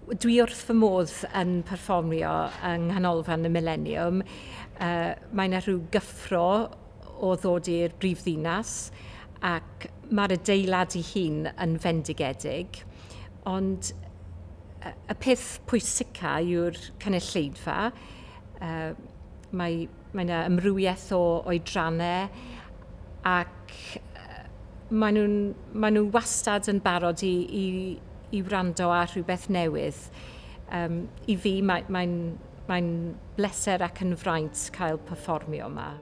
Dwi wrth fy modd yn perfformio yng nghanolfan y Millennium. Mae yna rhyw gyffro o ddod i'r brifddinas ac mae'r adeilad ei hun yn fendigedig. Ond y peth pwysica yw'r cynulleidfa. Mae yna ymrwyedd o oedrannau ac maen nhw wastad yn barod i wrando ar rhywbeth newydd. I fi mae'n bleser ac yn fraint cael perfformio yma.